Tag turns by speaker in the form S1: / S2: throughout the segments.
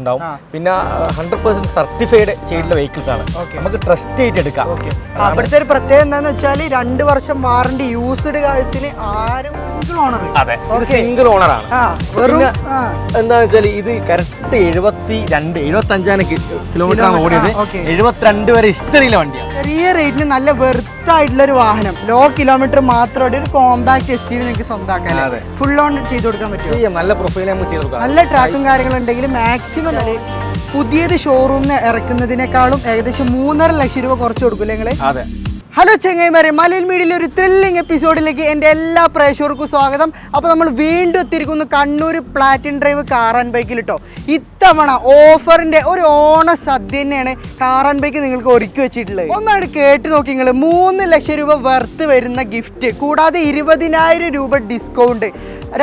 S1: ഉണ്ടാവും. പിന്നെ 100% സർട്ടിഫൈഡ് ചെയ്തിട്ടുള്ള വെഹിക്കിൾസ് ആണ്. നമുക്ക് ട്രസ്റ്റ് ചെയ്തിട്ട് എടുക്കാം.
S2: അവിടുത്തെ ഒരു പ്രത്യേകത എന്താന്ന് വെച്ചാൽ 2 വർഷം വാറണ്ടി യൂസ്ഡ് കാഴ്ചന് ആരും
S1: സിംഗിൾ ഓണർ ആണ്. എന്താന്ന് വെച്ചാൽ ഇത് കറക്റ്റ് 75 കിലോമീറ്റർ ആണ് ഓടിയത്. 72 വരെ ഹിസ്റ്ററിയിലെ വണ്ടിയാണ്.
S2: ചെറിയ റേറ്റിന് നല്ല വെർത്തായിട്ടുള്ള ഒരു വാഹനം, ലോ കിലോമീറ്റർ മാത്രം ഒരു കോമ്പാക്ട് SUV നിങ്ങൾക്ക് സ്വന്തമാക്കാൻ ഫുൾ ഓൺ ചെയ്ത് കൊടുക്കാൻ പറ്റും.
S1: നല്ല പ്രൊഫൈൽ നമുക്ക് ചെയ്ത് കൊടുക്കാം.
S2: നല്ല ട്രാക്കും കാര്യങ്ങളുണ്ടെങ്കിൽ മാക്സിമം പുതിയത് ഷോറൂമിൽ ഇറക്കുന്നതിനേക്കാളും ഏകദേശം 3.5 ലക്ഷം രൂപ കുറച്ച് കൊടുക്കൂല്ലേ നിങ്ങള്?
S1: അതെ.
S2: ഹലോ ചെങ്ങൈമാരെ, മലയാളം മീഡിയയിലെ ഒരു ത്രില്ലിംഗ് എപ്പിസോഡിലേക്ക് എൻ്റെ എല്ലാ പ്രേക്ഷകർക്കും സ്വാഗതം. അപ്പോൾ നമ്മൾ വീണ്ടും എത്തിയിരിക്കുന്നു Kannur platinum drive car and ബൈക്കിൽ കേട്ടോ. ഇത്തവണ ഓഫറിൻ്റെ ഒരു ഓണ സദ്യ തന്നെയാണ് കാർ ആൻഡ് ബൈക്ക് നിങ്ങൾക്ക് ഒരുക്കി വെച്ചിട്ടുള്ളത്. ഒന്നാണ് കേട്ട് നോക്കി നിങ്ങൾ, 3 ലക്ഷം രൂപ വെർത്ത് വരുന്ന ഗിഫ്റ്റ്, കൂടാതെ 20,000 രൂപ ഡിസ്കൗണ്ട്,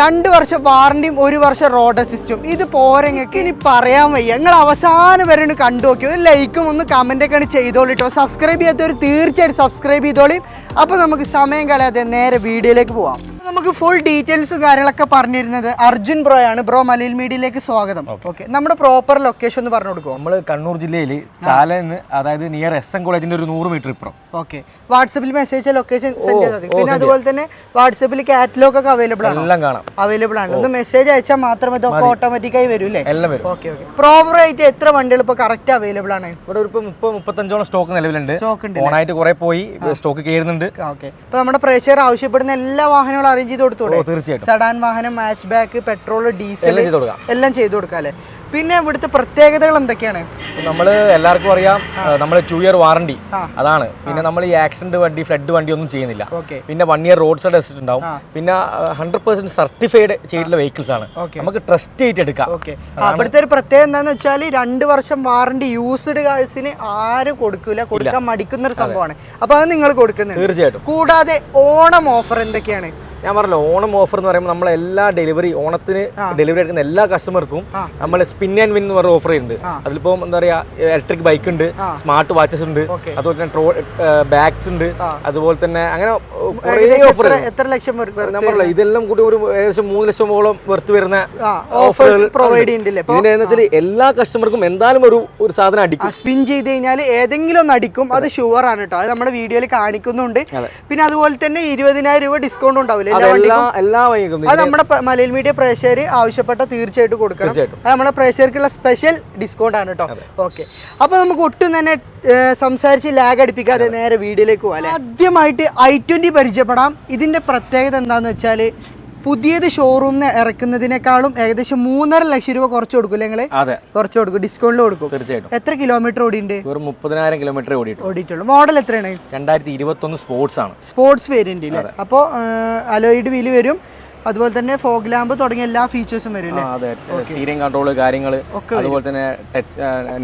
S2: 2 വർഷം വാറണ്ടിയും 1 വർഷം റോഡ് അസിസ്റ്റും. ഇത് പോരെങ്ങൾക്ക് ഇനി പറയാൻ വയ്യ. നിങ്ങൾ അവസാനം വരെ ഒന്ന് കണ്ടു നോക്കി, ഒരു ലൈക്കും ഒന്ന് കമൻറ്റൊക്കെയാണ് ചെയ്തോളിട്ടോ. സബ്സ്ക്രൈബ് ചെയ്യാത്തവർ തീർച്ചയായിട്ടും സബ്സ്ക്രൈബ് ചെയ്തോളി. അപ്പോൾ നമുക്ക് സമയം കളയാതെ നേരെ വീഡിയോയിലേക്ക് പോവാം. നമുക്ക് ഫുൾ ഡീറ്റെയിൽസും കാര്യങ്ങളൊക്കെ പറഞ്ഞിരുന്നത് അർജുൻ ബ്രോ ആണ്. ബ്രോ, മലയാളം മീഡിയയിലേക്ക് സ്വാഗതം. ഓക്കെ, നമ്മുടെ പ്രോപ്പർ ലൊക്കേഷൻ ഒന്ന് പറഞ്ഞു കൊടുക്കുമോ?
S1: നമ്മൾ കണ്ണൂർ ജില്ലയിൽ ചാലന്ന്, അതായത് നിയർ SM കോളേജിന്റെ ഒരു 100 മീറ്റർ ഇപ്പുറം.
S2: ഓക്കെ, വാട്സപ്പിൽ മെസ്സേജ് ലൊക്കേഷൻ സെൻഡ് ചെയ്താൽ മതി. പിന്നെ അതുപോലെ തന്നെ വാട്സപ്പിൽ കാറ്റലോഗ് ഒക്കെ അവൈലബിൾ ആണ്,
S1: എല്ലാം കാണാം,
S2: അവൈലബിൾ ആണ്. ഒന്ന് മെസ്സേജ് അയച്ചാൽ മാത്രമേ ഇതൊക്കെ ഓട്ടോമാറ്റിക്കായി വരും അല്ലേ?
S1: എല്ലാം വരും.
S2: Okay okay. പ്രോപ്പർ ആയിട്ട് എത്ര വണ്ടികൾ ഇപ്പോൾ കറക്റ്റ് അവൈലബിൾ ആണ്?
S1: ഇവിടെ ഒരു 35ഓളം സ്റ്റോക്ക് നിലവിലുണ്ട്. ഓണായിട്ട് കുറെ പോയി, സ്റ്റോക്ക് കയറുന്നുണ്ട്.
S2: ഓക്കെ, ഇപ്പൊ നമ്മുടെ പ്രേക്ഷകർ ആവശ്യപ്പെടുന്ന എല്ലാ വാഹനങ്ങളും അറേഞ്ച് ചെയ്ത് കൊടുത്തോളൂ. സഡാൻ വാഹനം, മാച്ച് ബാക്ക്, പെട്രോൾ, ഡീസൽ എല്ലാം ചെയ്തു കൊടുക്കാം അല്ലേ? പിന്നെ ഇവിടുത്തെ പ്രത്യേകതകൾ എന്തൊക്കെയാണ്?
S1: നമ്മൾ എല്ലാവർക്കും അറിയാം, നമ്മൾ 2 ഇയർ വാറണ്ടി അതാണ്. പിന്നെ നമ്മൾ ഈ ആക്സിഡന്റ് വണ്ടി, ഫ്ലഡ് വണ്ടി ഒന്നും ചെയ്യുന്നില്ല. പിന്നെ 1 ഇയർ റോഡ് സൈഡ് അസിസ്റ്റ് ഉണ്ടാവും. പിന്നെ 100% സർട്ടിഫൈഡ് ചെയ്തിട്ടുള്ള വെഹിക്കിൾസ് ആണ്. നമുക്ക് ട്രസ്റ്റ് ചെയ്തിട്ട് എടുക്കാം.
S2: അവിടുത്തെ ഒരു പ്രത്യേകത എന്താന്ന് വെച്ചാൽ 2 വർഷം വാറണ്ടി യൂസ്ഡ് കാഴ്ചന് ആരും കൊടുക്കാൻ മടിക്കുന്ന ഒരു സംഭവമാണ്. അപ്പൊ അത് നിങ്ങൾ കൊടുക്കുന്നുണ്ട്
S1: തീർച്ചയായിട്ടും.
S2: കൂടാതെ ഓണം ഓഫർ എന്തൊക്കെയാണ്?
S1: ഞാൻ പറഞ്ഞല്ലോ, ഓണം ഓഫർ എന്ന് പറയുമ്പോൾ നമ്മൾ എല്ലാ ഡെലിവറി, ഓണത്തിന് ഡെലിവറി എടുക്കുന്ന എല്ലാ കസ്റ്റമർക്കും നമ്മൾ സ്പിൻ ആൻഡ് വിൻ എന്ന് പറഞ്ഞ ഓഫർ ചെയ്യുന്നുണ്ട്. അതിലിപ്പോ എന്താ പറയാ, ഇലക്ട്രിക് ബൈക്ക് ഉണ്ട്, സ്മാർട്ട് വാച്ചസ് ഉണ്ട്, അതുപോലെ തന്നെ ബാഗ്സ് ഉണ്ട്, അതുപോലെ തന്നെ അങ്ങനെ ഓഫർ.
S2: എത്ര ലക്ഷം?
S1: ഞാൻ പറഞ്ഞല്ലോ, ഇതെല്ലാം കൂടി ഒരു ഏകദേശം 3 ലക്ഷമോളം വെറുത്ത് വരുന്ന
S2: ഓഫർ പ്രൊവൈഡ് ചെയ്യുന്നില്ലേ?
S1: ഇതിനെന്ന് വെച്ചാൽ എല്ലാ കസ്റ്റമർക്കും എന്തായാലും ഒരു സാധനം അടിക്കും.
S2: സ്പിൻ ചെയ്ത് കഴിഞ്ഞാൽ ഏതെങ്കിലും ഒന്ന് അടിക്കും, അത് ഷുവർ ആണ് കേട്ടോ. അത് നമ്മുടെ വീഡിയോയിൽ കാണിക്കുന്നുണ്ട്. പിന്നെ അതുപോലെ തന്നെ 20,000 രൂപ ഡിസ്കൗണ്ട് ഉണ്ടാവില്ല അത് നമ്മുടെ മലയാളം മീഡിയ പ്രേക്ഷകർ ആവശ്യപ്പെട്ട തീർച്ചയായിട്ടും കൊടുക്കണം. അത് നമ്മുടെ പ്രേക്ഷകർക്കുള്ള സ്പെഷ്യൽ ഡിസ്കൗണ്ട് ആണ് കേട്ടോ. ഓക്കെ, അപ്പൊ നമുക്ക് ഒട്ടും തന്നെ സംസാരിച്ച് ലാഗ് അടിപ്പിക്കാതെ നേരെ വീഡിയോയിലേക്ക് പോകാം. ആദ്യമായിട്ട് i20 പരിചയപ്പെടാം. ഇതിന്റെ പ്രത്യേകത എന്താന്ന് വെച്ചാൽ പുതിയത് ഷോറൂമിൽ ഇറക്കുന്നതിനേക്കാളും ഏകദേശം 3.5 ലക്ഷം രൂപ കുറച്ച് കൊടുക്കും നിങ്ങള്? കുറച്ച് കൊടുക്കും, ഡിസ്കൗണ്ട് കൊടുക്കും.
S1: തീർച്ചയായിട്ടും.
S2: എത്ര കിലോമീറ്റർ ഓടിയുണ്ട്?
S1: 30,000 കിലോമീറ്റർ
S2: ഓടിയിട്ടുള്ളൂ. മോഡൽ എത്രയാണ്?
S1: 2021 സ്പോർട്സ് ആണ്.
S2: സ്പോർട്സ് വേരിയന്റ് അല്ലേ? അപ്പോൾ അലോയിഡ് വീല് വരും, അതുപോലെ തന്നെ ഫോഗ് ലാമ്പ് തുടങ്ങിയ എല്ലാ ഫീച്ചേഴ്സും വരും അല്ലേ?
S1: സ്റ്റീറിംഗ് കൺട്രോൾ കാര്യങ്ങൾ, അതുപോലെ തന്നെ ടച്ച്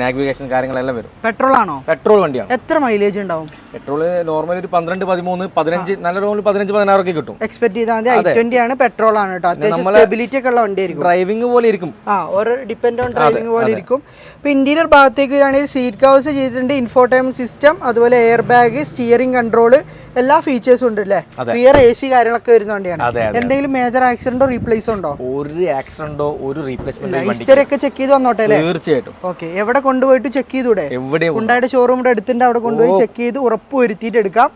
S1: നാവിഗേഷൻ കാര്യങ്ങളെല്ലാം വരും.
S2: പെട്രോൾ ആണോ?
S1: പെട്രോൾ വണ്ടിയാണ്.
S2: എത്ര മൈലേജ് ഉണ്ടാവും?
S1: പെട്രോൾ നോർമലി ഒരു 12, 13, 15, നല്ല റോഡിൽ 15, 16 ഒക്കെ കിട്ടും.
S2: എക്സ്പെക്ട് ചെയ്താൽ മതി. i20 ആണ്, പെട്രോൾ ആണ് കേട്ടോ. അത്യാവശ്യം സ്റ്റെബിലിറ്റി ഒക്കെ ഉള്ള വണ്ടിയായിരിക്കും.
S1: ഡ്രൈവിംഗ് പോലെ ഇരിക്കും.
S2: ഒരു ഡിപ്പെൻഡ് ഓൺ ഡ്രൈവിംഗ് പോലെ ഇരിക്കും. ഇപ്പൊ ഇന്റീരിയർ ഭാഗത്തേക്ക് വരികയാണെങ്കിൽ സീറ്റ് കവേഴ്സ് ചെയ്തിട്ടുണ്ട്, ഇൻഫോടൈൻമെന്റ് സിസ്റ്റം, അതുപോലെ എയർ ബാഗ്, സ്റ്റിയറിംഗ് കൺട്രോൾ, എല്ലാ ഫീച്ചേഴ്സും ഉണ്ട് അല്ലേ? റിയർ AC കാര്യങ്ങളൊക്കെ വരുന്ന വണ്ടിയാണ്. എന്തെങ്കിലും മേജർ ആക്സിഡന്റോ റീപ്ലേസോ ഉണ്ടോ?
S1: ഒരു ആക്സിഡന്റോ ഒരു റീപ്ലേസ്മെന്റ്
S2: ഹിസ്റ്ററി ഒക്കെ ചെക്ക് ചെയ്ത് വന്നോട്ടെ അല്ലേ?
S1: തീർച്ചയായിട്ടും.
S2: ഓക്കെ, എവിടെ കൊണ്ടുപോയിട്ട് ചെക്ക് ചെയ്തൂടെ? ഉണ്ടായിട്ട് ഷോറൂമിന്റെ അടുത്തുണ്ട്, അവിടെ കൊണ്ടുപോയി ചെക്ക് ചെയ്ത് ഉറപ്പ് വരുത്തിയിട്ട് എടുക്കാം.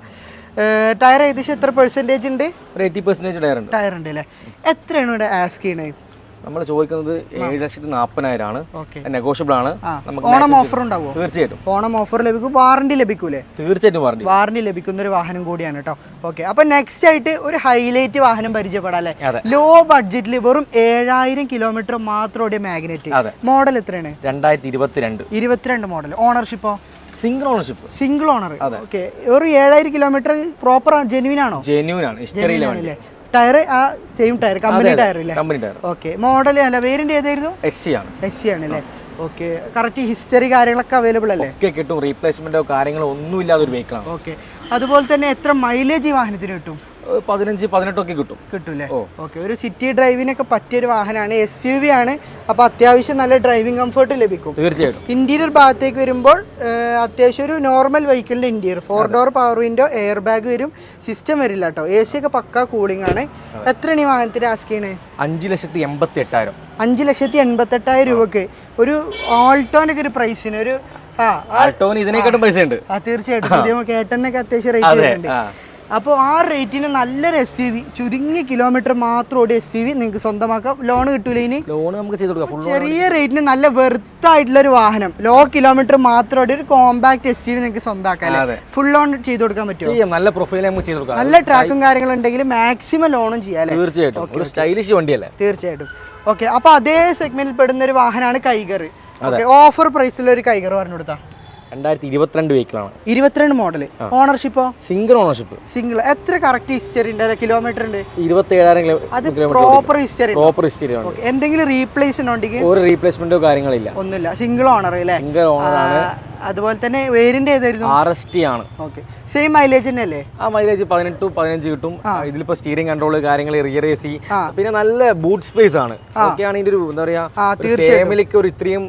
S2: ടയർ ഏകദേശം എത്ര പെർസെന്റേജ് ഉണ്ട്?
S1: 80%
S2: ടയർ ഉണ്ട് അല്ലേ? എത്രയാണ് ഇവിടെ ആസ്ക് ചെയ്യണത്?
S1: നമ്മൾ ചോദിക്കുന്നത് 7,40,000 ആണ്. നെഗോഷ്യബിൾ ആണ്.
S2: ഓണം ഓഫർ ഉണ്ടാവുമോ?
S1: തീർച്ചയായിട്ടും
S2: ഓണം ഓഫർ ലഭിക്കും. വാറണ്ടി ലഭിക്കൂലേ?
S1: തീർച്ചയായിട്ടും
S2: വാറണ്ടി ലഭിക്കുന്ന ഒരു വാഹനം കൂടിയാണ് കേട്ടോ. ഓക്കെ, അപ്പൊ നെക്സ്റ്റ് ആയിട്ട് ഒരു ഹൈലൈറ്റ് വാഹനം പരിചയപ്പെടാം അല്ലേ? ലോ ബഡ്ജറ്റിൽ വെറും 7,000 കിലോമീറ്റർ മാത്രം ഓടിയ മാഗ്നറ്റ്. മോഡൽ എത്രയാണ്? 2022 മോഡൽ. ഓണർഷിപ്പോ?
S1: Single ownership.
S2: Single owner. Okay, ഒരു 7,000 കിലോമീറ്റർ പ്രോപ്പർ ജെന്യൂൻ ആണോ?
S1: ജെന്യൂൻ ആണ്. ഹിസ്റ്ററിയിലെ
S2: tyre same tyre, company tyre ഇല്ലേ?
S1: Company tyre.
S2: ഓക്കെ, മോഡൽ അല്ല, വേരിയന്റ് ഏതായിരുന്നു?
S1: SC
S2: ആണ് അല്ലേ? ഓക്കെ, കറക്റ്റ് ഹിസ്റ്ററി കാര്യങ്ങളൊക്കെ അവൈലബിൾ അല്ലേ?
S1: കിട്ടും. റീപ്ലേസ്മെന്റോ കാര്യങ്ങളോ ഒന്നും ഇല്ലാത്ത ഒരു വെഹിക്കിൾ ആണ്.
S2: ഓക്കെ, അതുപോലെ തന്നെ എത്ര മൈലേജ് ഈ വാഹനത്തിന് കിട്ടും?
S1: 15-18 ഒക്കെ കിട്ടും.
S2: കിട്ടൂലേ? ഓക്കെ. ഒരു സിറ്റി ഡ്രൈവിനൊക്കെ പറ്റിയൊരു വാഹനമാണ്. SUV ആണ്. അപ്പോൾ അത്യാവശ്യം നല്ല ഡ്രൈവിംഗ് കംഫർട്ട് ലഭിക്കും.
S1: തീർച്ചയായിട്ടും.
S2: ഇന്റീരിയർ ഭാഗത്തേക്ക് വരുമ്പോൾ അത്യാവശ്യം ഒരു നോർമൽ വെഹിക്കിളിന്റെ interior 4 door power window, air bag വരും, സിസ്റ്റം വരില്ല കേട്ടോ. AC ഒക്കെ പക്കാ കൂളിംഗ് ആണ്. എത്രയാണ് ഈ വാഹനത്തിന് ആസ്ക് ചെയ്യണേ?
S1: 5,88,000.
S2: 5,88,000 രൂപക്ക് ഒരു ആൾട്ടോനൊക്കെ ഒരു പ്രൈസിന് ഒരു
S1: ആൾട്ടോന് ഇതിനേക്കാട്ടും പൈസ ഉണ്ട്.
S2: തീർച്ചയായിട്ടും. പുതിയ കേട്ടനൊക്കെ അത്യാവശ്യം റേറ്റ് വരുന്നുണ്ട്. അപ്പോൾ ആ റേറ്റിന് നല്ലൊരു SUV, ചുരുങ്ങിയ കിലോമീറ്റർ മാത്രം ഓടി SUV നിങ്ങൾക്ക് സ്വന്തമാക്കാം. ലോൺ കിട്ടൂല ഇനി?
S1: ലോൺ നമുക്ക് ചെയ്ത് കൊടുക്കാം.
S2: ചെറിയ റേറ്റിന് നല്ല വെർത്തായിട്ടുള്ള ഒരു വാഹനം, ലോ കിലോമീറ്റർ മാത്രം ഓടി ഒരു കോമ്പാക്ട് SUV നിങ്ങൾക്ക് സ്വന്തമാക്കാം. ഫുൾ ലോൺ ചെയ്ത് കൊടുക്കാൻ പറ്റുമോ?
S1: നല്ല പ്രൊഫൈൽ നമുക്ക് ചെയ്ത് കൊടുക്കാം.
S2: നല്ല ട്രാക്കും കാര്യങ്ങളുണ്ടെങ്കിൽ മാക്സിമം ലോണും ചെയ്യാം.
S1: തീർച്ചയായിട്ടും. ഒരു സ്റ്റൈലിഷ് വണ്ടിയല്ലേ?
S2: തീർച്ചയായിട്ടും. ഓക്കെ. അപ്പോൾ അതേ സെഗ്മെന്റിൽ പെടുന്ന ഒരു വാഹനമാണ് കൈഗർ. ഓഫർ പ്രൈസിലുള്ള ഒരു കൈഗർ പറഞ്ഞു കൊടുത്താ.
S1: 2022 വെഹിക്കിളാണ്.
S2: 22 മോഡൽ. ഓണർഷിപ്പോ?
S1: Single ownership.
S2: സിംഗിൾ. എത്ര കറക്റ്റ് ഹിസ്റ്ററി ഉണ്ട്, കിലോമീറ്റർ ഉണ്ട്?
S1: 27,000
S2: അത് പ്രോപ്പർ ഹിസ്റ്ററി.
S1: പ്രോപ്പർ ഹിസ്റ്ററി ആണ്.
S2: എന്തെങ്കിലും റീപ്ലേസ് ഉണ്ടെങ്കിൽ?
S1: ഒരു റീപ്ലേസ്മെന്റോ കാര്യങ്ങളില്ല,
S2: ഒന്നുമില്ല. സിംഗിൾ ഓണർ അല്ലേ?
S1: സിംഗിൾ ഓണർ ആണ്.
S2: അതുപോലെ തന്നെ വേരിയന്റ് ഏതായിരുന്നു?
S1: RST ആണ്.
S2: ഓക്കെ. സെയിം മൈലേജ് തന്നെ അല്ലേ?
S1: മൈലേജ് 18-15 കിട്ടും. ഇതിലിപ്പോ സ്റ്റീറിംഗ് കൺട്രോൾ കാര്യങ്ങൾ, റിയർ AC, പിന്നെ നല്ല ബൂട്ട് സ്പേസ് ആണ്. ഒക്കെയാണ് ഇതിന്റെ ഒരു എന്താ പറയാ, ഫാമിലിക്ക് ഒരു ഇത്രയും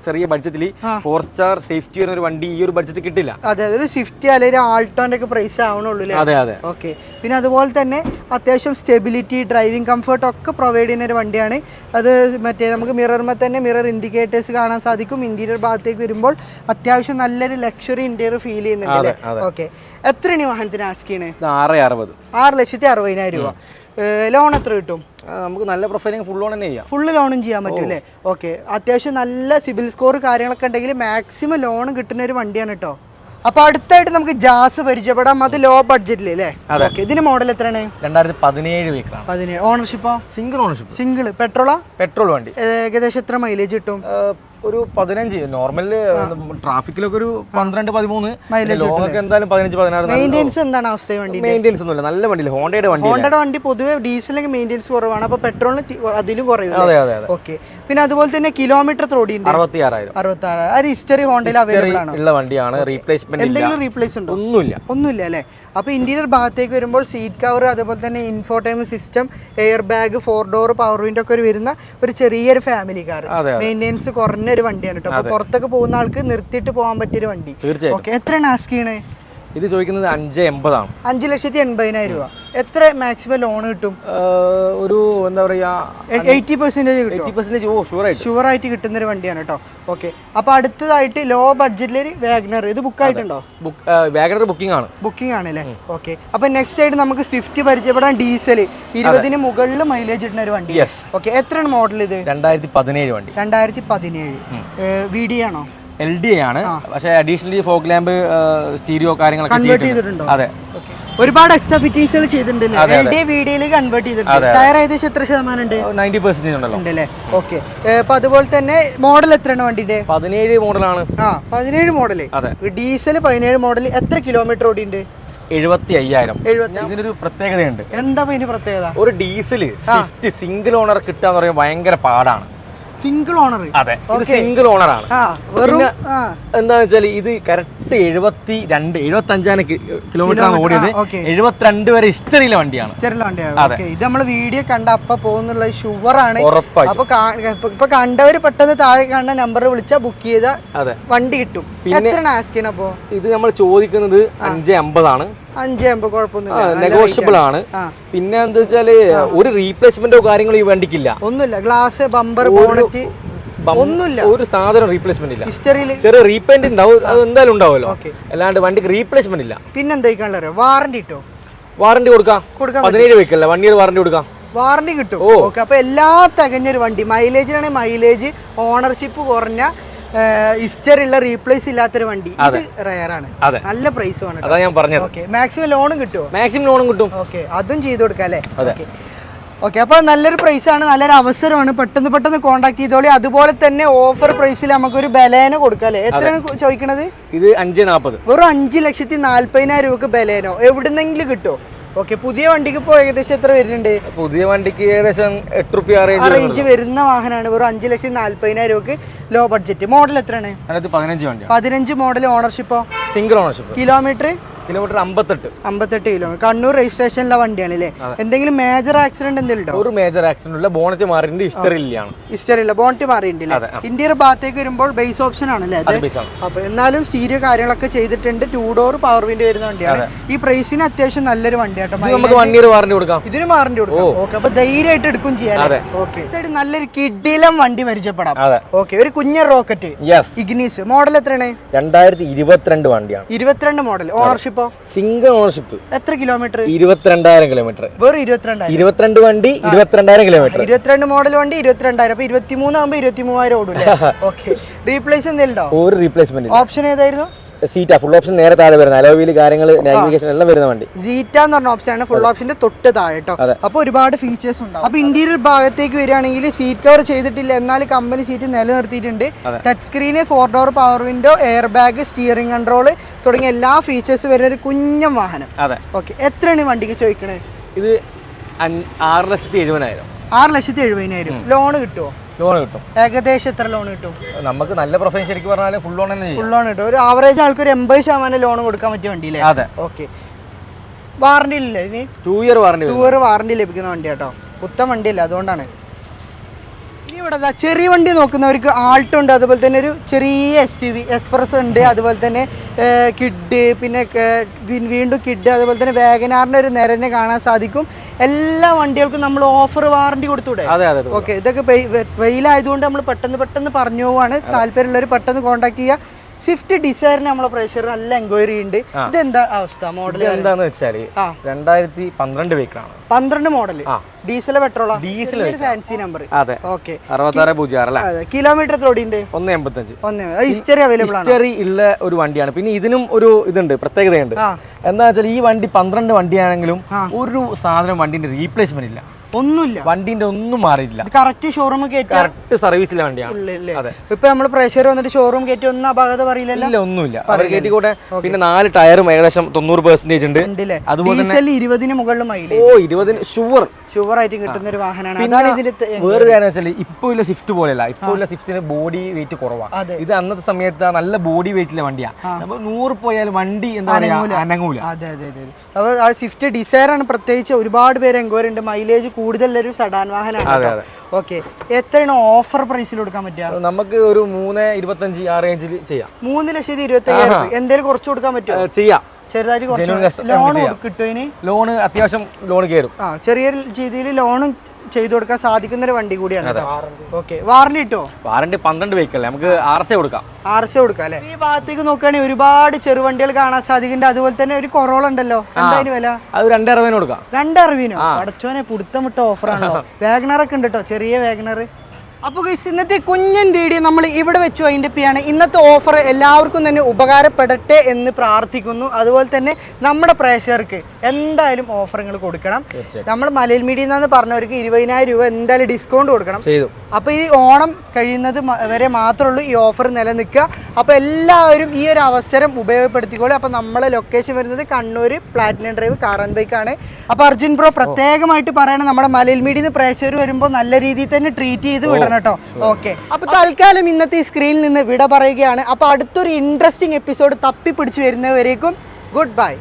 S1: ചെറിയ ബഡ്ജറ്റിൽ 4 സ്റ്റാർ സേഫ്റ്റി വരുന്ന ഒരു വണ്ടി ഈ ഒരു ബഡ്ജറ്റ് കിട്ടില്ല.
S2: അതെ, ഒരു സ്വിഫ്റ്റ് അല്ലെങ്കിൽ ആൾട്ടോന്റെ ഒക്കെ പ്രൈസ് ആവണുള്ളൂ.
S1: അതെ അതെ.
S2: ഓക്കെ. പിന്നെ അതുപോലെ തന്നെ അത്യാവശ്യം സ്റ്റെബിലിറ്റി, ഡ്രൈവിംഗ് കംഫർട്ട് ഒക്കെ പ്രൊവൈഡ് ചെയ്യുന്ന ഒരു വണ്ടിയാണ്. അത് മറ്റേ നമുക്ക് മിററിൽ തന്നെ മിറർ ഇൻഡിക്കേറ്റേഴ്സ് കാണാൻ സാധിക്കും. ഇന്റീരിയർ ഭാഗത്തേക്ക് വരുമ്പോൾ അത്യാവശ്യം നല്ലൊരു ലക്ഷറി ഇന്റീരിയർ ഫീൽ ചെയ്യുന്നുണ്ട്. ഓക്കെ. എത്രയാണ് ഈ വാഹനത്തിന് ആസ്ക് ചെയ്യണേ?
S1: 6,60,000.
S2: 6,60,000 രൂപ. ലോൺ എത്ര കിട്ടും?
S1: നമുക്ക് നല്ല പ്രൊഫൈലിംഗ് ഫുൾ ലോൺ തന്നെ ചെയ്യാം.
S2: ഫുള്ള് ലോണും ചെയ്യാൻ പറ്റും അല്ലേ? ഓക്കെ. അത്യാവശ്യം നല്ല സിബിൽ സ്കോർ കാര്യങ്ങളൊക്കെ ഉണ്ടെങ്കിൽ മാക്സിമം ലോൺ കിട്ടുന്ന ഒരു വണ്ടിയാണ് കേട്ടോ. അപ്പൊ അടുത്തായിട്ട് നമുക്ക് ജാസ് പരിചയപ്പെടാം. അത് ലോ ബഡ്ജറ്റിൽ അല്ലേ? ഇതിന് മോഡൽ എത്രയാണ്?
S1: 2017 വെഹിക്കിളാണ്.
S2: 17. ഓണർഷിപ്പോ?
S1: Single ownership.
S2: സിംഗിൾ. പെട്രോളാ?
S1: പെട്രോൾ വണ്ടി.
S2: ഏകദേശം എത്ര മൈലേജ് കിട്ടും?
S1: ഒരു 15. നോർമല് ട്രാഫിക്കിലൊക്കെ ഒരു 12-13 ലോങ്ങൊക്കെ എന്തായാലും 15-16.
S2: മെയിൻ്റെനൻസ് എന്താണ് അവസ്ഥ? വണ്ടി
S1: മെയിൻ്റെനൻസ് ഒന്നുമില്ല, നല്ല വണ്ടിയില്ല. ഹോണ്ടയുടെ വണ്ടി
S2: പൊതുവെ ഡീസലൊക്കെ മെയിൻ്റെനൻസ് കുറവാണ്. അപ്പൊ പെട്രോളിന് അതിലും കുറയും.
S1: ഓക്കെ.
S2: പിന്നെ അതുപോലെ തന്നെ കിലോമീറ്റർ ഓടിയുണ്ട്
S1: 66,000.
S2: ആ ഹിസ്റ്ററി ഹോണ്ടയിൽ അവൈലബിൾ ആണ്.
S1: ഉള്ള വണ്ടിയാണ്. റീപ്ലേസ്മെന്റ്
S2: എന്തെങ്കിലും റീപ്ലേസ് ഉണ്ടോ? ഒന്നുമില്ല അല്ലേ? അപ്പോൾ ഇന്റീരിയർ ഭാഗത്തേക്ക് വരുമ്പോൾ സീറ്റ് കവർ, അതുപോലെ തന്നെ infotainment system, air bag, 4 door power window ഒക്കെ വരുന്ന ഒരു ചെറിയൊരു ഫാമിലി കാർ. മെയിൻ്റെനൻസ് കുറഞ്ഞ ഒരു വണ്ടിയാണ് കേട്ടോ. അപ്പോൾ പുറത്തൊക്കെ പോകുന്ന ആൾക്ക് നിർത്തിയിട്ട് പോകാൻ പറ്റിയൊരു വണ്ടി. ഓക്കെ. എത്രയാണ് ആസ്ക് ചെയ്യണേ?
S1: ഇത് ചോദിക്കുന്നത് 5,80,000 ആണ്.
S2: 5,80,000 രൂപ. എത്ര മാക്സിമം ലോൺ കിട്ടും?
S1: ഒരു എന്താ പറയാ
S2: 80% കിട്ടും.
S1: 80%
S2: ഷുവർ ആയിട്ട് കിട്ടുന്ന ഒരു വണ്ടിയാണ് കേട്ടോ. ഓക്കെ. അപ്പൊ അടുത്തതായിട്ട് ലോ ബഡ്ജറ്റിൽ വാഗ്നർ. ഇത് ബുക്ക് ആയിട്ടുണ്ടോ?
S1: വാഗ്നർ ബുക്കിംഗ് ആണ്.
S2: ബുക്കിംഗ് ആണല്ലേ? ഓക്കെ. അപ്പൊ നെക്സ്റ്റ് ആയിട്ട് നമുക്ക് സ്വിഫ്റ്റ് പരിചയപ്പെടാൻ. ഡീസൽ 20 മുകളിൽ മൈലേജ് കിട്ടുന്ന ഒരു വണ്ടി. ഓക്കെ. എത്രയാണ് മോഡൽ ഇത്?
S1: 2017 വണ്ടി.
S2: 2017. VD ആണോ?
S1: LD ആണ്. പക്ഷേ അഡീഷണലി ഫോഗ് ലാമ്പ്, സ്റ്റീരിയോ കാര്യങ്ങളൊക്കെ
S2: കൺവേർട്ട് ചെയ്തിട്ടുണ്ടോ?
S1: അതെ.
S2: ഒരുപാട് എക്സ്ട്രാ ഫിറ്റിംഗ്സുകൾ ചെയ്തിട്ടുണ്ടല്ലോ. LD VD കൺവേർട്ട് ചെയ്തിട്ടുണ്ട്. ടയർ ഏകദേശം എത്ര ശതമാനം ഉണ്ട്?
S1: 90% ഉണ്ടല്ലേ?
S2: ഓക്കെ. അപ്പൊ അതുപോലെ തന്നെ മോഡൽ എത്രയാണ് വണ്ടിന്റെ?
S1: 17 മോഡലാണ്.
S2: 17 മോഡല്. Diesel 17 model. എത്ര കിലോമീറ്റർ ഓടിയുണ്ട്?
S1: 75,000. ഇതിനൊരു പ്രത്യേകതയുണ്ട്.
S2: എന്താ ഇതിന് പ്രത്യേകത?
S1: ഒരു ഡീസല് സ്വിഫ്റ്റ് സിംഗിൾ ഓണർ കിട്ടാന്ന് പറയുമ്പോൾ ഭയങ്കര പാടാണ്.
S2: Single owner?
S1: അതെ, സിംഗിൾ ഓണർ ആണ്. എന്താന്ന് വെച്ചാൽ ഇത് കറക്റ്റ് 75 കിലോമീറ്റർ ആണ് ഓടിയത്. 72 വരെ ഹിസ്റ്ററിയിലെ വണ്ടിയാണ്.
S2: ഇത് നമ്മള് വീഡിയോ കണ്ട അപ്പ പോകുന്നുള്ള ഷുവറാണ്. അപ്പൊ ഇപ്പൊ കണ്ടവര് പെട്ടെന്ന് താഴെ കാണുന്ന നമ്പർ വിളിച്ചാൽ ബുക്ക് ചെയ്ത വണ്ടി കിട്ടും. എത്രയാണ് ആസ്ക് ചെയ്യണം? അപ്പോ ഇത്
S1: നമ്മൾ ചോദിക്കുന്നത് 5,50,000 ആണ്.
S2: 5,50,000 കുഴപ്പമൊന്നുമില്ല,
S1: നെഗോഷ്യബിൾ ആണ്. പിന്നെ എന്താ വെച്ചാല് ഒരു റീപ്ലേസ്മെന്റോ കാര്യങ്ങളോ ഈ വണ്ടിക്കില്ല.
S2: ഒന്നുമില്ല. ഗ്ലാസ്, ബമ്പർ, ബോണറ്റ് ഒന്നുമില്ല.
S1: ഒരു സാധനം റീപ്ലേസ്മെന്റ് ഇല്ല.
S2: ഹിസ്റ്ററിയിൽ
S1: ചെറിയ റീപെയിന്റ് ഉണ്ടാവും, അത് എന്തായാലും ഉണ്ടാവുമല്ലോ. അല്ലാണ്ട് വണ്ടിക്ക് റീപ്ലേസ്മെന്റ് ഇല്ല.
S2: പിന്നെ എന്താ വാറന്റി കിട്ടോ?
S1: വാറന്റി കൊടുക്കാം. 17 വെക്കല്ല, 1 ഇയർ വാറന്റി കൊടുക്കാം.
S2: വാറന്റി കിട്ടും. ഓക്കെ. അപ്പൊ എല്ലാ തികഞ്ഞൊരു വണ്ടി. മൈലേജിനാണെങ്കിൽ മൈലേജ്, ഓണർഷിപ്പ് കുറഞ്ഞ, ഹിസ്റ്ററി ഉള്ള, റീപ്ലേസ് ഇല്ലാത്തൊരു വണ്ടി. ഇത് റയർ ആണ്. നല്ല പ്രൈസുമാണ്.
S1: അതാ ഞാൻ പറഞ്ഞത്.
S2: ഓക്കെ. മാക്സിമം ലോണും കിട്ടുമോ?
S1: മാക്സിമം ലോണും കിട്ടും.
S2: ഓക്കെ. അതും ചെയ്ത് കൊടുക്കാം അല്ലേ? ഓക്കെ. അപ്പോൾ നല്ലൊരു പ്രൈസാണ്, നല്ലൊരു അവസരമാണ്. പെട്ടെന്ന് കോൺടാക്ട് ചെയ്തോളി. അതുപോലെ തന്നെ ഓഫർ പ്രൈസിൽ നമുക്കൊരു ബലേനോ കൊടുക്കാം അല്ലേ? എത്രയാണ് ചോദിക്കണത്?
S1: ഇത് 5,40,000.
S2: വെറും 5,40,000 രൂപക്ക് ബലേനോ എവിടുന്നെങ്കിലും കിട്ടുമോ? ഓക്കെ. പുതിയ വണ്ടിക്ക് ഇപ്പോൾ ഏകദേശം എത്ര വരുന്നുണ്ട്?
S1: പുതിയ വണ്ടിക്ക് ഏകദേശം 8 രൂപ
S2: റേഞ്ച് വരുന്ന വാഹനമാണ്. വെറും 5,40,000 രൂപക്ക് ലോ ബഡ്ജറ്റ്. മോഡൽ എത്രയാണ്?
S1: 15 വണ്ടി.
S2: 15 മോഡൽ. ഓണർഷിപ്പോ?
S1: Single ownership.
S2: Kilometre
S1: kilometre 58
S2: kilometre. Kannur രജിസ്ട്രേഷനുള്ള വണ്ടിയാണ് അല്ലേ? എന്തെങ്കിലും മേജർ ആക്സിഡന്റ് എന്തെങ്കിലും
S1: ഒരു മേജർ ആക്സിഡന്റ് ഇല്ല. ബോണറ്റ് മാറിയിട്ടുണ്ട്, ഹിസ്റ്ററി
S2: ഇല്ല. ബോണറ്റ് മാറിയിട്ടില്ല. ഇന്റീരിയർ ഭാഗത്തേക്ക് വരുമ്പോൾ ബേസ് ഓപ്ഷൻ ആണല്ലേ അത്? അപ്പൊ എന്നാലും സ്റ്റീരിയോ കാര്യങ്ങളൊക്കെ ചെയ്തിട്ടുണ്ട്. 2 ഡോർ പവർ വിൻഡോ വരുന്ന വണ്ടിയാണ്. ഈ പ്രൈസിന് അത്യാവശ്യം നല്ലൊരു വണ്ടിയാട്ടോ.
S1: നമുക്ക് 1 ഇയർ വാറണ്ടി കൊടുക്കാം.
S2: ഇതിന് വാറണ്ടി കൊടുക്കാം. ഓക്കെ, അപ്പൊ ധൈര്യമായിട്ട് എടുക്കും ചെയ്യാം. ഓക്കെ, നല്ലൊരു കിഡിലം വണ്ടി പരിചയപ്പെടാം. ഓക്കെ, ഒരു കുഞ്ഞൻ റോക്കറ്റ് ഇഗ്നിസ് മോഡൽ എത്രയാണ്?
S1: 2022 വണ്ടിയാണ്.
S2: 22 മോഡൽ. ഓണർഷിപ്പോ
S1: സിംഗിൾ ഓണർഷിപ്പ്.
S2: എത്ര കിലോമീറ്റർ?
S1: 22,000 കിലോമീറ്റർ.
S2: വെറും 22,000.
S1: 22 വണ്ടി 22,000 കിലോമീറ്റർ.
S2: 22 മോഡൽ വണ്ടി 22,000. അപ്പൊ 23 ആകുമ്പോ 23,000 ഓടൂല്ലേ? ഓക്കെ, റീപ്ലേസ് എന്തെങ്കിലും
S1: ഒരു റീപ്ലേസ്മെന്റ്.
S2: ഓപ്ഷൻ ഏതായിരുന്നു?
S1: സീറ്റാ. ഫുൾ ഓപ്ഷൻ നേരെ താഴെ വരുന്ന അലോവീൽ കാര്യങ്ങൾ, നാവിഗേഷൻ എല്ലാം വരുന്ന വണ്ടി.
S2: സീറ്റ എന്ന് പറഞ്ഞ ഓപ്ഷൻ ആണ്. ഫുൾ ഓപ്ഷന്റെ തൊട്ട് താഴെ കേട്ടോ. അപ്പൊ ഒരുപാട് ഫീച്ചേഴ്സ് ഉണ്ടാവും. അപ്പൊ ഇന്റീരിയർ ഭാഗത്തേക്ക് വരികയാണെങ്കിൽ സീറ്റ് കവർ ചെയ്തിട്ടില്ല, എന്നാൽ കമ്പനി സീറ്റ് നിലനിർത്തിയിട്ടുണ്ട്. Touch screen, 4 door power window, air bag, steering control തുടങ്ങിയ എല്ലാ ഫീച്ചേഴ്സ് വരുന്ന ഒരു കുഞ്ഞൻ വാഹനം. ഓക്കെ, എത്രയാണ് ഈ വണ്ടിക്ക് ചോദിക്കണേ?
S1: ഇത് 6,70,000.
S2: 6,70,000. ലോൺ കിട്ടുമോ?
S1: ലോൺ കിട്ടും.
S2: ഏകദേശം എത്ര ലോൺ കിട്ടും?
S1: നമുക്ക് നല്ല പ്രൊഫൈൽ ശരിക്കും പറഞ്ഞാൽ ഫുൾ ലോൺ തന്നെ.
S2: ഫുൾ ലോൺ കിട്ടും. ഒരു ആവറേജ് ആൾക്ക് ഒരു 80% ലോൺ കൊടുക്കാൻ പറ്റിയ വണ്ടിയില്ലേ?
S1: അതെ.
S2: ഓക്കെ, വാറണ്ടി ഇല്ല ഇനി?
S1: 2 ഇയർ വാറണ്ടി.
S2: 2 ഇയർ വാറണ്ടി ലഭിക്കുന്ന വണ്ടി കേട്ടോ. പുത്തൻ വണ്ടിയല്ല, അതുകൊണ്ടാണ്. ഇനി ഇവിടെ ചെറിയ വണ്ടി നോക്കുന്നവർക്ക് ആൾട്ടോ ഉണ്ട്, അതുപോലെ തന്നെ ഒരു ചെറിയ SUV എക്സ്പ്രസ് ഉണ്ട്, അതുപോലെ തന്നെ കിഡ്, പിന്നെ വീണ്ടും കിഡ്, അതുപോലെ തന്നെ വാഗനാറിന്റെ ഒരു നിരനെ കാണാൻ സാധിക്കും. എല്ലാ വണ്ടികൾക്കും നമ്മൾ ഓഫർ വാറണ്ടി കൊടുത്തൂടെ? ഓക്കെ, ഇതൊക്കെ വെയിലായതുകൊണ്ട് നമ്മൾ പെട്ടെന്ന് പറഞ്ഞു പോവാണ്. താല്പര്യമുള്ളവർ പെട്ടെന്ന് കോൺടാക്ട് ചെയ്യുക. സ്വിഫ്റ്റ് ഡിസയറിന് നമ്മളെ പ്രഷർ നല്ല എൻക്വയറി ഉണ്ട്. ഇതെന്താ അവസ്ഥ? മോഡൽ
S1: എന്താന്ന് വെച്ചാൽ 2012 വെഹിക്കിളാണ്.
S2: 12 മോഡൽ. ഡീസൽ പെട്രോളാ? ഡീസൽ. Fancy number.
S1: അതെ. ഓക്കെ, 6606 അല്ലേ?
S2: കിലോമീറ്റർ എത്ര ഓടിയുണ്ട്?
S1: 185.
S2: ഹിസ്റ്ററി അവൈലബിൾ ആണ്.
S1: ഹിസ്റ്ററി ഉള്ള ഒരു വണ്ടിയാണ്. പിന്നെ ഇതിനും ഒരു ഇതുണ്ട്, പ്രത്യേകതയുണ്ട്. എന്താ വെച്ചാൽ ഈ വണ്ടി 12 വണ്ടിയാണെങ്കിലും ഒരു സാധനം വണ്ടിന്റെ റീപ്ലേസ്മെന്റ് ഇല്ല, ഒന്നുമില്ല. വണ്ടിന്റെ ഒന്നും മാറിയില്ല.
S2: കറക്റ്റ് ഷോറൂം കറക്റ്റ്
S1: സർവീസിലെ വണ്ടിയാണ്.
S2: ഇപ്പൊ നമ്മള് പ്രഷർ വന്നിട്ട് ഷോറൂം കയറ്റി ഒന്നും അപാകത പറയില്ലല്ലോ?
S1: ഒന്നുമില്ല, അവർ കയറ്റിക്കോട്ടെ. പിന്നെ 4 ടയറും ഏകദേശം 90% ഉണ്ട്. അതുപോലെ തന്നെ
S2: 20 മുകളിൽ മൈലേജ്.
S1: 20 ഷുവർ
S2: ആയിട്ട് കിട്ടുന്ന ഒരു വാഹനമാണ്. അതാണ് ഇതിന്റെ
S1: വേറൊരു കാര്യം വെച്ചാൽ ഇപ്പൊ ഉള്ള സ്വിഫ്റ്റ് പോലെയല്ല. ഇപ്പൊ ഉള്ള സ്വിഫ്റ്റിന് ബോഡി വെയിറ്റ് കുറവാണ്. ഇത് അന്നത്തെ സമയത്ത് നല്ല ബോഡി വെയിറ്റിലെ വണ്ടിയാണ്. 100 പോയാൽ വണ്ടി എന്താ പറയാ അനങ്ങൂല.
S2: അതെ. അപ്പൊ ആ സ്വിഫ്റ്റ് ഡിസയർ ആണ് പ്രത്യേകിച്ച്. ഒരുപാട് പേര് എൻക്വയറി ഉണ്ട്. മൈലേജ് കൂടുതലൊരു സഡാൻ വാഹനമാണ്. ഓക്കെ, എത്രയാണ് ഓഫർ പ്രൈസിൽ കൊടുക്കാൻ പറ്റുക?
S1: നമുക്ക് ഒരു 3.25 ആ റേഞ്ചിൽ ചെയ്യാം.
S2: 3,25,000. എന്തെങ്കിലും കുറച്ച് കൊടുക്കാൻ പറ്റുമോ?
S1: ചെയ്യാം,
S2: ചെറുതായിട്ട്. ലോൺ കിട്ടും?
S1: ലോൺ അത്യാവശ്യം ലോൺ കയറും.
S2: ചെറിയ രീതിയിൽ ലോണും ചെയ്തു കൊടുക്കാൻ സാധിക്കുന്ന ഒരു വണ്ടി കൂടിയാണ്. ഓക്കെ, വാറണ്ടി കിട്ടുമോ?
S1: വാറണ്ടി 12 വെഹിക്കിൾ നമുക്ക് RC കൊടുക്കാം.
S2: RC കൊടുക്കാം അല്ലെ? ഈ ഭാഗത്തേക്ക് നോക്കുകയാണെങ്കിൽ ഒരുപാട് ചെറുവണ്ടികൾ കാണാൻ സാധിക്കുന്നുണ്ട്. അതുപോലെ തന്നെ ഒരു കൊറോള ഉണ്ടല്ലോ, എന്തായാലും വില?
S1: അത് 2.60 കൊടുക്കാം.
S2: 2.60? അടച്ചോനെ, പുടുത്തം വിട്ട ഓഫറാണല്ലോ. വാഗണർ ഒക്കെ ഉണ്ട് കേട്ടോ, ചെറിയ വാഗണർ. അപ്പോൾ ഇന്നത്തെ കുഞ്ഞൻ വീഡിയോ നമ്മൾ ഇവിടെ വെച്ച് വൈൻഡപ്പിയാണ്. ഇന്നത്തെ ഓഫർ എല്ലാവർക്കും തന്നെ ഉപകാരപ്പെടട്ടെ എന്ന് പ്രാർത്ഥിക്കുന്നു. അതുപോലെ തന്നെ നമ്മുടെ പ്രേക്ഷകർക്ക് എന്തായാലും ഓഫറുകൾ കൊടുക്കണം. നമ്മൾ മലയിൽ മീഡിയ എന്ന് പറഞ്ഞവർക്ക് 20,000 രൂപ എന്തായാലും ഡിസ്കൗണ്ട് കൊടുക്കണം. അപ്പോൾ ഈ ഓണം കഴിയുന്നത് വരെ മാത്രമേ ഉള്ളൂ ഈ ഓഫർ നിലനിൽക്കുക. അപ്പോൾ എല്ലാവരും ഈ ഒരു അവസരം ഉപയോഗപ്പെടുത്തിക്കോളൂ. അപ്പോൾ നമ്മളെ ലൊക്കേഷൻ വരുന്നത് Kannur platinum drive car and bike ആണ്. അപ്പോൾ അർജുൻ ബ്രോ പ്രത്യേകമായിട്ട് പറയണം, നമ്മുടെ മലയിൽ മീഡിയ പ്രേക്ഷകർ വരുമ്പോൾ നല്ല രീതിയിൽ തന്നെ ട്രീറ്റ് ചെയ്ത് വിടണം കേട്ടോ. ഓക്കെ, അപ്പൊ തൽക്കാലം ഇന്നത്തെ ഈ സ്ക്രീനിൽ നിന്ന് വിട പറയുകയാണ്. അപ്പൊ അടുത്തൊരു ഇൻട്രസ്റ്റിംഗ് എപ്പിസോഡ് തപ്പിപ്പിടിച്ച് വരുന്നവരേക്കും ഗുഡ് ബൈ.